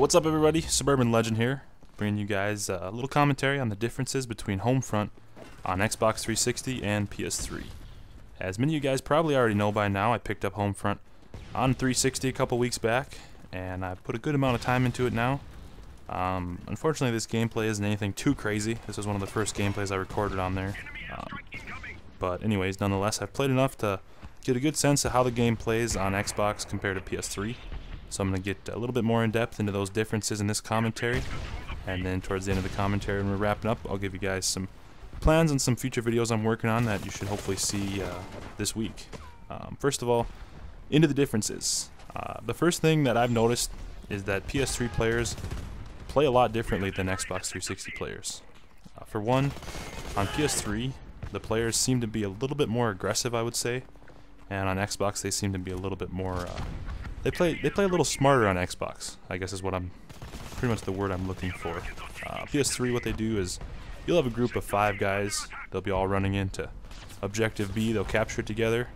What's up, everybody? Suburban Legend here, bringing you guys a little commentary on the differences between Homefront on Xbox 360 and PS3. As many of you guys probably already know by now, I picked up Homefront on 360 a couple weeks back, and I've put a good amount of time into it now. Unfortunately, this gameplay isn't anything too crazy. This was one of the first gameplays I recorded on there. But anyways, nonetheless, I've played enough to get a good sense of how the game plays on Xbox compared to PS3. So I'm going to get a little bit more in depth into those differences in this commentary, and then towards the end of the commentary when we're wrapping up, I'll give you guys some plans and some future videos I'm working on that you should hopefully see this week. First of all, into the differences. The first thing that I've noticed is that PS3 players play a lot differently than Xbox 360 players. For one, on PS3, the players seem to be a little bit more aggressive, I would say, and on Xbox they seem to be a little bit more They play a little smarter on Xbox, I guess is what pretty much the word I'm looking for. PS3, what they do is, you'll have a group of 5 guys, they'll be all running into Objective B, they'll capture it together,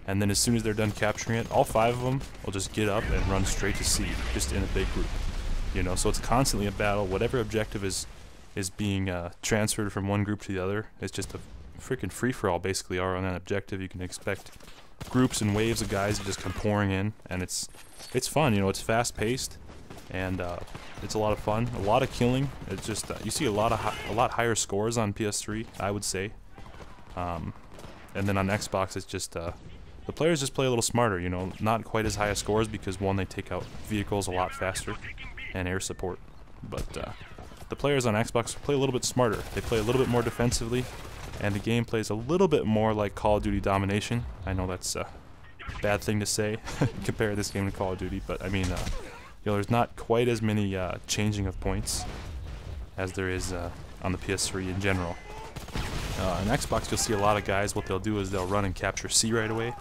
and then as soon as they're done capturing it, all 5 of them will just get up and run straight to C, just in a big group. You know, so it's constantly a battle. Whatever objective is being transferred from one group to the other, it's just a freaking free-for-all basically on that objective. You can expect groups and waves of guys just come pouring in, and it's fun. You know, it's fast-paced, and it's a lot of fun. A lot of killing. It's just you see a lot higher scores on PS3, I would say. And then on Xbox, it's just the players just play a little smarter. You know, not quite as high as scores because one, they take out vehicles a lot faster and air support, but the players on Xbox play a little bit smarter. They play a little bit more defensively. And the game plays a little bit more like Call of Duty domination. I know that's a bad thing to say, compare this game to Call of Duty, but I mean, you know, there's not quite as many changing of points as there is on the PS3 in general. On Xbox, you'll see a lot of guys, what they'll do is they'll run and capture C right away,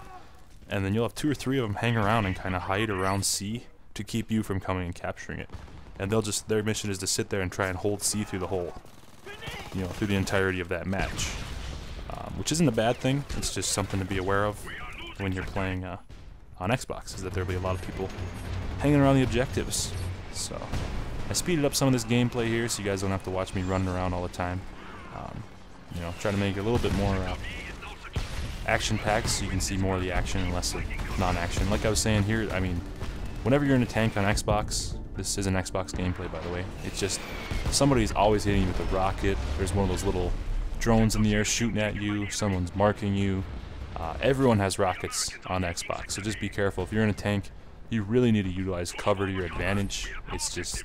and then you'll have 2 or 3 of them hang around and kind of hide around C to keep you from coming and capturing it. And their mission is to sit there and try and hold C through the whole, you know, through the entirety of that match. Which isn't a bad thing, it's just something to be aware of when you're playing on Xbox, is that there'll be a lot of people hanging around the objectives. So I speeded up some of this gameplay here so you guys don't have to watch me running around all the time. You know, try to make it a little bit more action-packed so you can see more of the action and less of non-action. Like I was saying here, I mean, whenever you're in a tank on Xbox, this is an Xbox gameplay by the way, it's just somebody's always hitting you with a rocket. There's one of those little drones in the air shooting at you, someone's marking you. Everyone has rockets on Xbox, so just be careful. If you're in a tank, you really need to utilize cover to your advantage. It's just,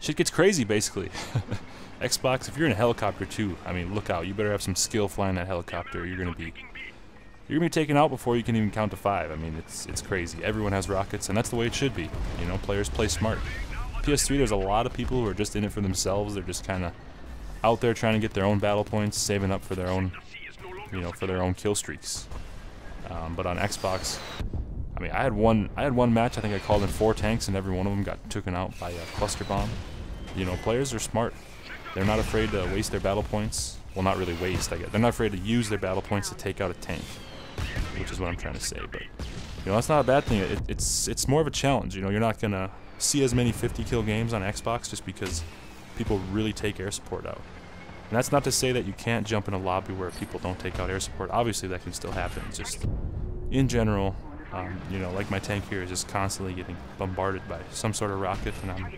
shit gets crazy basically. Xbox, if you're in a helicopter too, I mean, look out. You better have some skill flying that helicopter. You're gonna be taken out before you can even count to 5. I mean, it's crazy. Everyone has rockets, and that's the way it should be. You know, players play smart. PS3, there's a lot of people who are just in it for themselves. They're just kind of out there trying to get their own battle points, saving up for their own, you know, for their own kill streaks. But on Xbox, I mean, I had one match. I think I called in 4 tanks, and every one of them got taken out by a cluster bomb. You know, players are smart. They're not afraid to waste their battle points. Well, not really waste, I guess. They're not afraid to use their battle points to take out a tank, which is what I'm trying to say. But you know, that's not a bad thing. It's more of a challenge. You know, you're not gonna see as many 50 kill games on Xbox just because people really take air support out. And that's not to say that you can't jump in a lobby where people don't take out air support. Obviously that can still happen. Just in general, you know, like my tank here is just constantly getting bombarded by some sort of rocket, and I'm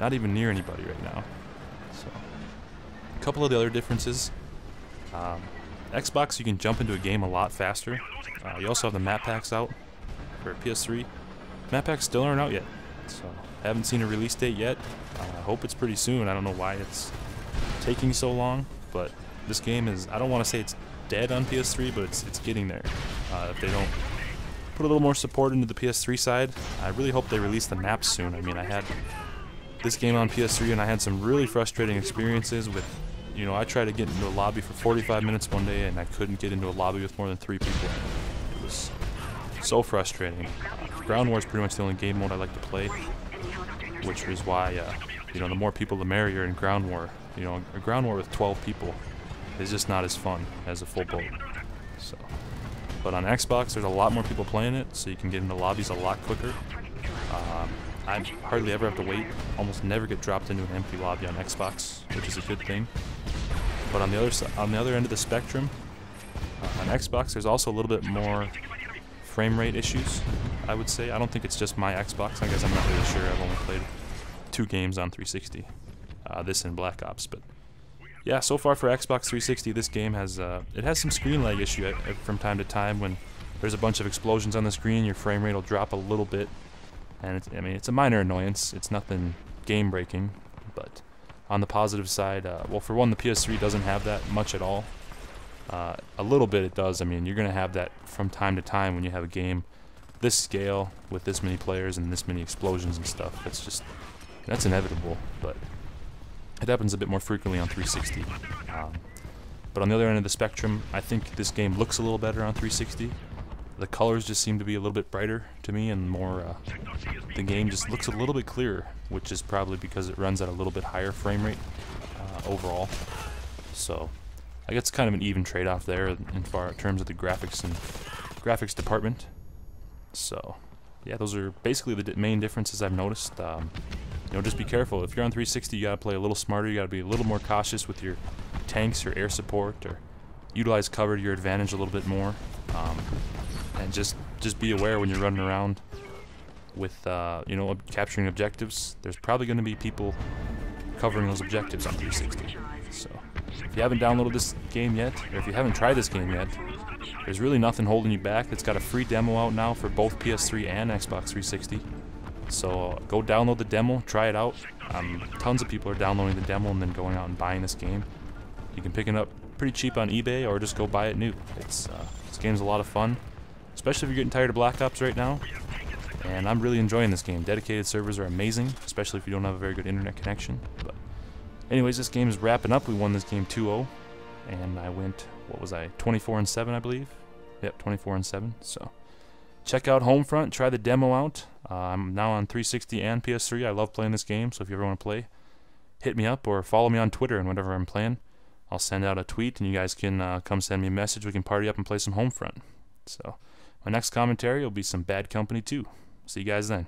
not even near anybody right now. So a couple of the other differences. Xbox, you can jump into a game a lot faster. You also have the map packs out for PS3. Map packs still aren't out yet, so haven't seen a release date yet. I hope it's pretty soon. I don't know why it's taking so long, but this game is, I don't want to say it's dead on PS3, but it's getting there. If they don't put a little more support into the PS3 side, I really hope they release the maps soon. I mean, I had this game on PS3 and I had some really frustrating experiences with, you know, I tried to get into a lobby for 45 minutes one day and I couldn't get into a lobby with more than 3 people. It was so frustrating. Ground War is pretty much the only game mode I like to play, which is why, you know, the more people the merrier in Ground War. You know, a Ground War with 12 people is just not as fun as a full boat. So, but on Xbox, there's a lot more people playing it, so you can get into lobbies a lot quicker. I hardly ever have to wait, almost never get dropped into an empty lobby on Xbox, which is a good thing. But on the other end of the spectrum, on Xbox, there's also a little bit more frame rate issues, I would say. I don't think it's just my Xbox. I guess I'm not really sure. I've only played 2 games on 360, this and Black Ops. But yeah, so far for Xbox 360, this game has it has some screen lag issue from time to time. When there's a bunch of explosions on the screen, your frame rate will drop a little bit, and I mean, it's a minor annoyance. It's nothing game breaking, but on the positive side, well, for one, the PS3 doesn't have that much at all. A little bit it does. I mean, you're going to have that from time to time when you have a game this scale with this many players and this many explosions and stuff. That's inevitable, but it happens a bit more frequently on 360. But on the other end of the spectrum, I think this game looks a little better on 360. The colors just seem to be a little bit brighter to me, and more, the game just looks a little bit clearer, which is probably because it runs at a little bit higher frame rate overall. So I guess it's kind of an even trade-off there in terms of the graphics department. So yeah, those are basically the main differences I've noticed. You know, just be careful. If you're on 360, you gotta play a little smarter. You gotta be a little more cautious with your tanks, your air support, or utilize cover to your advantage a little bit more. And just be aware when you're running around with you know, capturing objectives. There's probably going to be people covering those objectives on 360. So if you haven't downloaded this game yet, or if you haven't tried this game yet, there's really nothing holding you back. It's got a free demo out now for both PS3 and Xbox 360. So go download the demo, try it out. Tons of people are downloading the demo and then going out and buying this game. You can pick it up pretty cheap on eBay, or just go buy it new. This game's a lot of fun, especially if you're getting tired of Black Ops right now. And I'm really enjoying this game. Dedicated servers are amazing, especially if you don't have a very good internet connection. But anyways, this game is wrapping up. We won this game 2-0, and I went, what was I, 24-7, I believe? Yep, 24-7. So check out Homefront, try the demo out. I'm now on 360 and PS3. I love playing this game, so if you ever want to play, hit me up or follow me on Twitter, and whenever I'm playing, I'll send out a tweet, and you guys can come send me a message. We can party up and play some Homefront. So my next commentary will be some Bad Company 2. See you guys then.